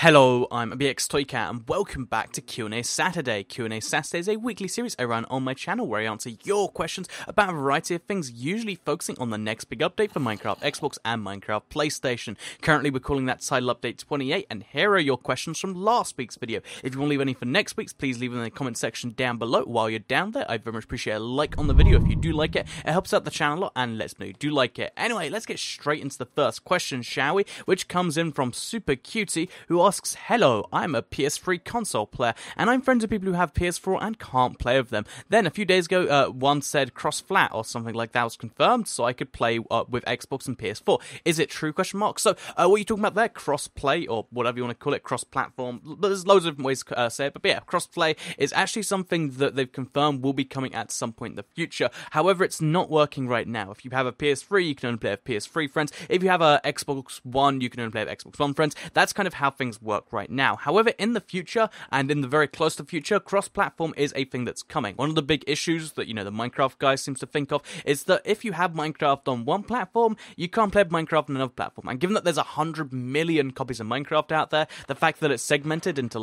Hello, I'm BX Toycat and welcome back to QnA Saturday. QnA Saturday is a weekly series I run on my channel where I answer your questions about a variety of things, usually focusing on the next big update for Minecraft Xbox and Minecraft PlayStation. Currently we're calling that title update 28, and here are your questions from last week's video. If you want to leave any for next week's, please leave them in the comment section down below. While you're down there, I'd very much appreciate a like on the video if you do like it. It helps out the channel a lot and lets me know you do like it. Anyway, let's get straight into the first question, shall we? Which comes in from Super Cutie, who asks, hello, I'm a PS3 console player, and I'm friends with people who have PS4 and can't play with them. Then, a few days ago, one said cross-flat or something like that was confirmed, so I could play with Xbox and PS4. Is it true, question mark? So, what are you talking about there? Cross-play, or whatever you want to call it, cross-platform. There's loads of different ways to say it, but yeah, cross-play is actually something that they've confirmed will be coming at some point in the future. However, it's not working right now. If you have a PS3, you can only play with PS3 friends. If you have a Xbox One, you can only play with Xbox One friends. That's kind of how things work right now. However, in the future, and in the very close to future, cross-platform is a thing that's coming. One of the big issues that, the Minecraft guy seems to think of is that if you have Minecraft on one platform, you can't play Minecraft on another platform. And given that there's 100 million copies of Minecraft out there, the fact that it's segmented into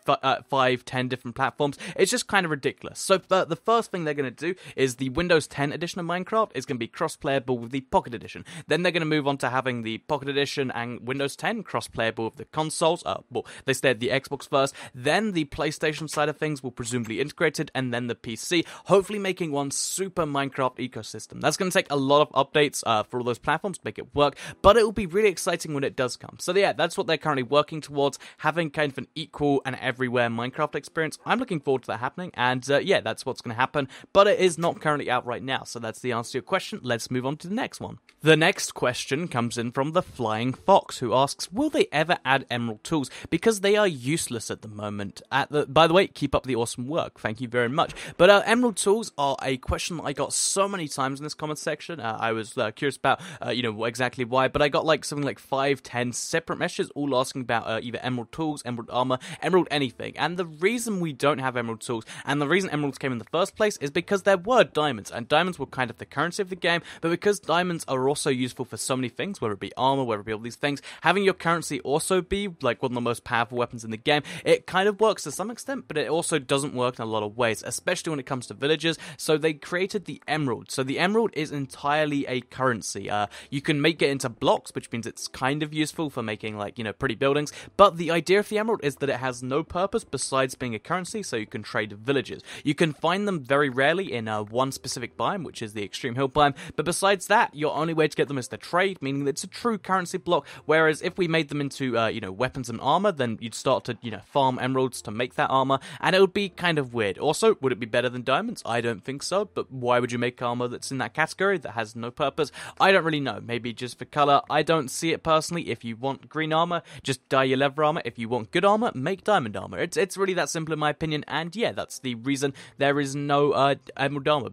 5-10 different platforms, it's just kind of ridiculous. So the first thing they're going to do is the Windows 10 edition of Minecraft is going to be cross-playable with the Pocket Edition. Then they're going to move on to having the Pocket Edition and Windows 10 cross-playable with the consoles. Well, they stayed the Xbox first, then the PlayStation side of things will presumably integrate it, and then the PC, hopefully making one super Minecraft ecosystem. That's going to take a lot of updates for all those platforms to make it work, but it will be really exciting when it does come. So yeah, that's what they're currently working towards, having kind of an equal and everywhere Minecraft experience. I'm looking forward to that happening, and yeah, that's what's going to happen, but it is not currently out right now, so that's the answer to your question. Let's move on to the next one. The next question comes in from the Flying Fox, who asks, will they ever add emerald tools, because they are useless at the moment. By the way, keep up the awesome work, thank you very much. But emerald tools are a question that I got so many times in this comment section. I was curious about exactly why, but I got something like 5-10 separate messages all asking about either emerald tools, emerald armor, emerald anything. And the reason we don't have emerald tools, and the reason emeralds came in the first place, is because there were diamonds, and diamonds were kind of the currency of the game, but because diamonds are also useful for so many things, whether it be armor, whether it be all these things, having your currency also be one of the most powerful weapons in the game, it kind of works to some extent, but it also doesn't work in a lot of ways, especially when it comes to villagers. So they created the emerald. So the emerald is entirely a currency. You can make it into blocks, which means it's kind of useful for making pretty buildings, but the idea of the emerald is that it has no purpose besides being a currency, so you can trade villages. You can find them very rarely in one specific biome, which is the Extreme Hill biome, but besides that, your only way to get them is to trade, meaning that it's a true currency block, whereas if we made them into, weapons and armor, then you'd start to, farm emeralds to make that armor, and it would be kind of weird. Also, would it be better than diamonds? I don't think so, but why would you make armor that's in that category that has no purpose? I don't really know. Maybe just for color. I don't see it personally. If you want green armor, just dye your leather armor. If you want good armor, make diamond armor. It's really that simple in my opinion, and yeah, that's the reason there is no emerald armor,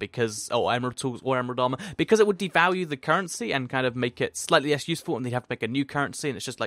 emerald tools or emerald armor, because it would devalue the currency and kind of make it slightly less useful, and they'd have to make a new currency, and it's just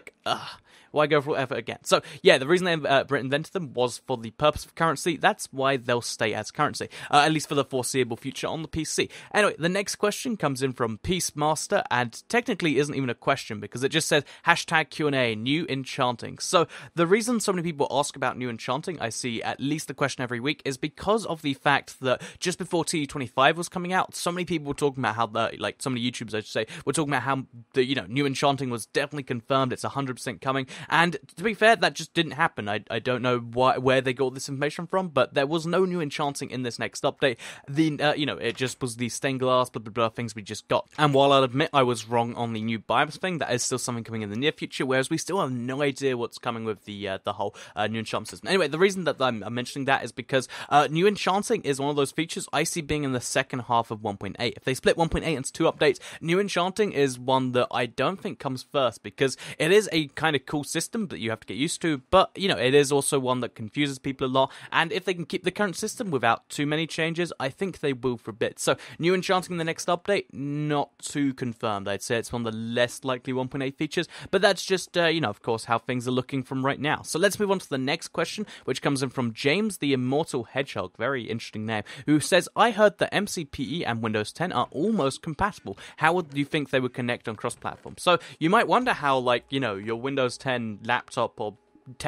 why go for effort again? So yeah, the reason they invented them was for the purpose of currency. That's why they'll stay as currency, at least for the foreseeable future on the PC. Anyway, the next question comes in from Peacemaster, and technically isn't even a question because it just says #QnA new enchanting. So the reason so many people ask about new enchanting, I see at least the question every week, is because of the fact that just before TE25 was coming out, so many people were talking about how so many YouTubers, I should say, were talking about how the new enchanting was definitely confirmed, it's 100% coming, and to be fair, that just didn't happen. I don't know where they got this information from, but there was no new enchanting in this next update. It just was the stained glass, blah blah blah things we just got. And while I'll admit I was wrong on the new biomes thing, that is still something coming in the near future, whereas we still have no idea what's coming with the whole new enchantment system. Anyway, the reason that I'm mentioning that is because new enchanting is one of those features I see being in the second half of 1.8. If they split 1.8 into 2 updates, new enchanting is one that I don't think comes first, because it is a kind of cool system that you have to get used to, but it is also one that confuses people a lot, and if they can keep the current system without too many changes, I think they will for a bit. So new enchanting in the next update, not too confirmed. I'd say it's one of the less likely 1.8 features, but that's just of course how things are looking from right now. So let's move on to the next question, which comes in from James the Immortal Hedgehog, very interesting name, who says, I heard that MCPE and Windows 10 are almost compatible. How would you think they would connect on cross-platform? So you might wonder how, like, you know, your Windows 10 laptop or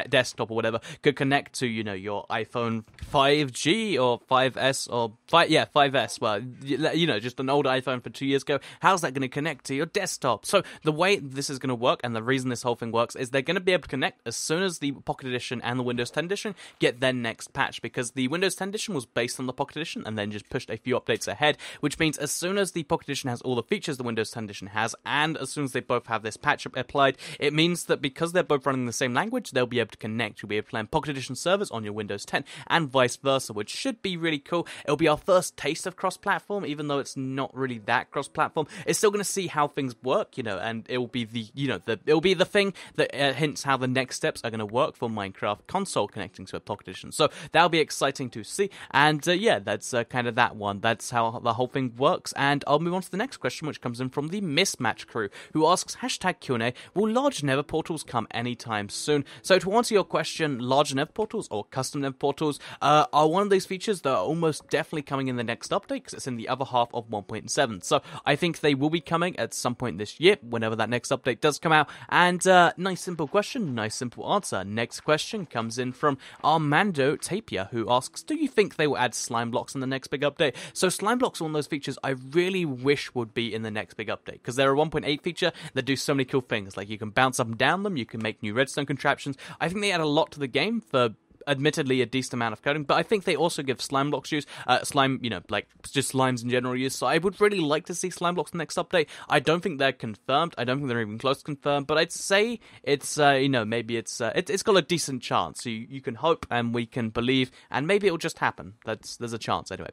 desktop or whatever could connect to, you know, your iPhone 5G or 5S or 5S. Well, you know, just an old iPhone for 2 years ago. How's that going to connect to your desktop? So the way this is going to work, and the reason this whole thing works, is they're going to be able to connect as soon as the Pocket Edition and the Windows 10 Edition get their next patch, because the Windows 10 Edition was based on the Pocket Edition and then just pushed a few updates ahead, which means as soon as the Pocket Edition has all the features the Windows 10 Edition has, and as soon as they both have this patch applied, it means that because they're both running the same language, they'll be able to connect. You'll be able to play on Pocket Edition servers on your Windows 10 and vice versa, which should be really cool. It'll be our first taste of cross-platform, even though it's not really that cross-platform. It's still going to see how things work, you know, and it'll be the, you know, it'll be the thing that hints how the next steps are going to work for Minecraft console connecting to a Pocket Edition. So that'll be exciting to see. And yeah, that's kind of that one. That's how the whole thing works. And I'll move on to the next question, which comes in from the Mismatch crew, who asks, #QnA, will large Nether portals come anytime soon? So to answer your question, large Nether portals or custom Nether portals are one of those features that are almost definitely coming in the next update, because it's in the other half of 1.7. So I think they will be coming at some point this year, whenever that next update does come out. And nice simple question, nice simple answer. Next question comes in from Armando Tapia, who asks, do you think they will add slime blocks in the next big update? So slime blocks are one of those features I really wish would be in the next big update, because they're a 1.8 feature that do so many cool things. Like, you can bounce up and down them, you can make new redstone contraptions. I think they add a lot to the game for admittedly a decent amount of coding, but I think they also give slime blocks use, slime, you know, like just slimes in general use, so I would really like to see slime blocks in the next update. I don't think they're confirmed, I don't think they're even close to confirmed, but I'd say it's, you know, maybe it's got a decent chance, so you can hope and we can believe, and maybe it'll just happen. There's a chance anyway.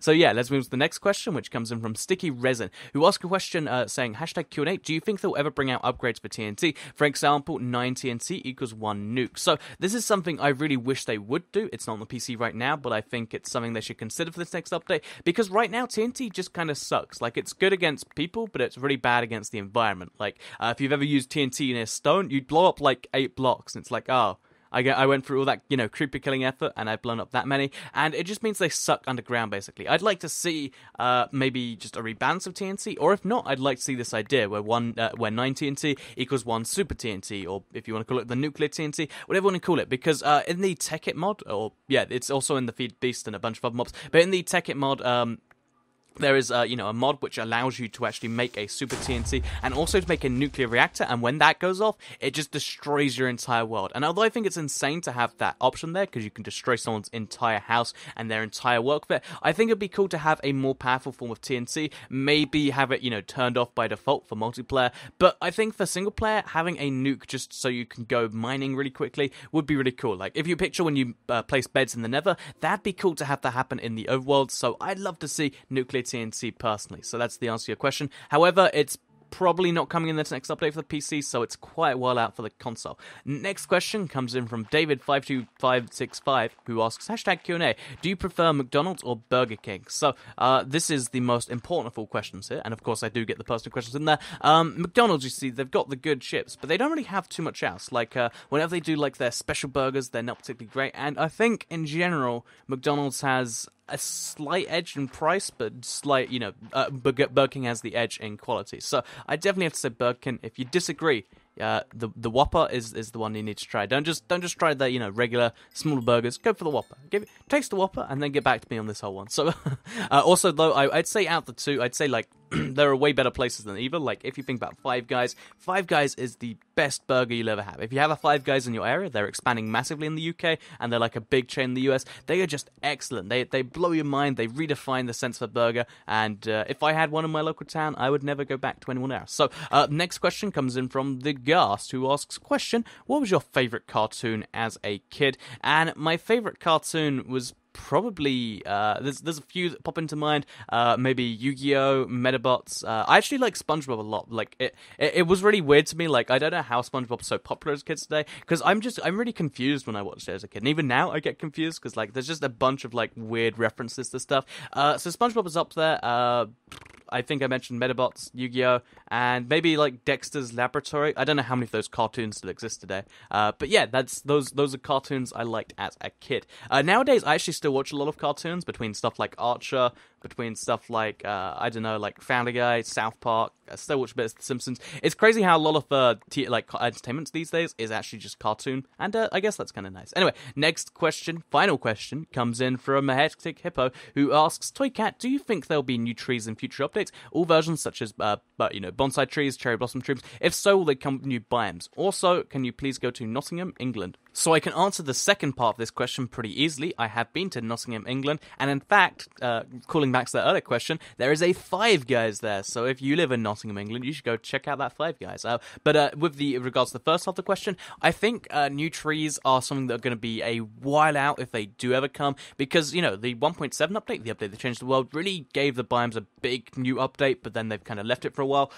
So yeah, let's move to the next question, which comes in from Sticky Resin, who asked a question saying, #QnA, do you think they'll ever bring out upgrades for TNT? For example, 9 TNT equals 1 nuke. So this is something I really wish they would do. It's not on the PC right now, but I think it's something they should consider for this next update, because right now TNT just kind of sucks. Like, it's good against people, but it's really bad against the environment. Like, if you've ever used TNT in a stone, you'd blow up like 8 blocks, and it's like, oh, I went through all that, you know, creeper killing effort, and I've blown up that many, and it just means they suck underground, basically. I'd like to see maybe just a rebalance of TNT, or if not, I'd like to see this idea where 9 TNT equals 1 Super TNT, or if you want to call it the Nuclear TNT, whatever you want to call it, because in the Tech It mod, or yeah, it's also in the Feed Beast and a bunch of other mobs, but in the Tech It mod, there is, you know, a mod which allows you to actually make a Super TNT and also to make a nuclear reactor, and when that goes off, it just destroys your entire world. And although I think it's insane to have that option there, because you can destroy someone's entire house and their entire work there, I think it'd be cool to have a more powerful form of TNT, maybe have it, you know, turned off by default for multiplayer, but I think for single player, having a nuke just so you can go mining really quickly would be really cool. Like, if you picture when you place beds in the Nether, that'd be cool to have that happen in the overworld, so I'd love to see nuclear TNT personally. So that's the answer to your question. However, it's probably not coming in the next update for the PC, so it's quite a while out for the console. Next question comes in from David52565, who asks, #QnA, do you prefer McDonald's or Burger King? So this is the most important of all questions here, and of course I do get the personal questions in there. McDonald's, you see, they've got the good chips, but they don't really have too much else. Like, whenever they do like their special burgers, they're not particularly great, and I think in general McDonald's has a slight edge in price, but slight, you know, Burger King has the edge in quality. So I definitely have to say Burger King. If you disagree, the Whopper is the one you need to try. Don't just try the, you know, regular smaller burgers. Go for the Whopper. Taste the Whopper and then get back to me on this whole one. So also though, I'd say out the two, I'd say like there are way better places than either. Like, if you think about Five Guys is the best burger you'll ever have. If you have a Five Guys in your area, they're expanding massively in the UK, and they're like a big chain in the US. They are just excellent. They blow your mind. They redefine the sense of a burger. And if I had one in my local town, I would never go back to anyone else. So next question comes in from the Ghast, who asks, question, what was your favourite cartoon as a kid? And my favourite cartoon was probably there's a few that pop into mind. Maybe Yu-Gi-Oh, Metabots. I actually like SpongeBob a lot. Like, it was really weird to me. Like, I don't know how SpongeBob's so popular as kids today, because I'm really confused when I watched it as a kid, and even now I get confused because like there's just a bunch of like weird references to stuff. So SpongeBob is up there. I think I mentioned Metabots, Yu-Gi-Oh, and maybe like Dexter's Laboratory. I don't know how many of those cartoons still exist today. But yeah, those are cartoons I liked as a kid. Nowadays, I actually still watch a lot of cartoons between stuff like Archer, between stuff like, I don't know, like Family Guy, South Park. I still watch a bit of The Simpsons. It's crazy how a lot of entertainment these days is actually just cartoon, and I guess that's kind of nice. Anyway, next question, final question, comes in from a Hectic Hippo, who asks, Toycat, do you think there'll be new trees in future updates? All versions such as, bonsai trees, cherry blossom trees? If so, will they come with new biomes? Also, can you please go to Nottingham, England? So I can answer the second part of this question pretty easily. I have been to Nottingham, England, and in fact, calling back to that earlier question, there is a Five Guys there. So if you live in Nottingham, England, you should go check out that Five Guys. But with regards to the first half of the question, I think new trees are something that are going to be a while out if they do ever come, because, the 1.7 update, the update that changed the world, really gave the biomes a big new update, but then they've kind of left it for a while.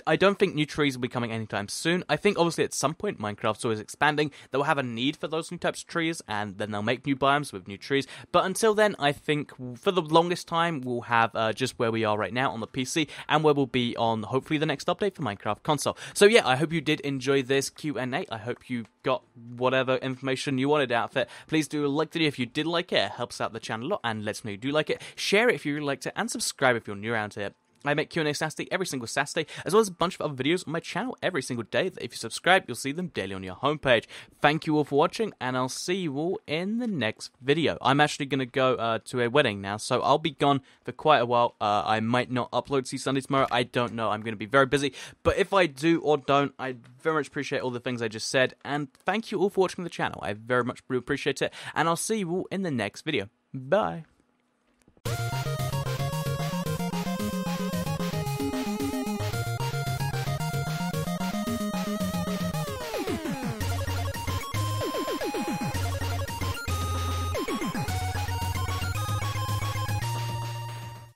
I don't think new trees will be coming anytime soon. I think, obviously, at some point, Minecraft's always expanding. They'll have a need for those new types of trees, and then they'll make new biomes with new trees. But until then, I think, for the longest time, we'll have just where we are right now on the PC, and where we'll be on, hopefully, the next update for Minecraft console. So, yeah, I hope you did enjoy this Q&A. I hope you got whatever information you wanted out of it. Please do like the video if you did like it. It helps out the channel a lot, and lets me know you do like it. Share it if you really liked it, and subscribe if you're new around here. I make QnA Saturday every single Saturday, as well as a bunch of other videos on my channel every single day. If you subscribe, you'll see them daily on your homepage. Thank you all for watching, and I'll see you all in the next video. I'm actually going to go to a wedding now, so I'll be gone for quite a while. I might not upload See Sunday tomorrow. I don't know. I'm going to be very busy. But if I do or don't, I very much appreciate all the things I just said. And thank you all for watching the channel. I very much appreciate it. And I'll see you all in the next video. Bye.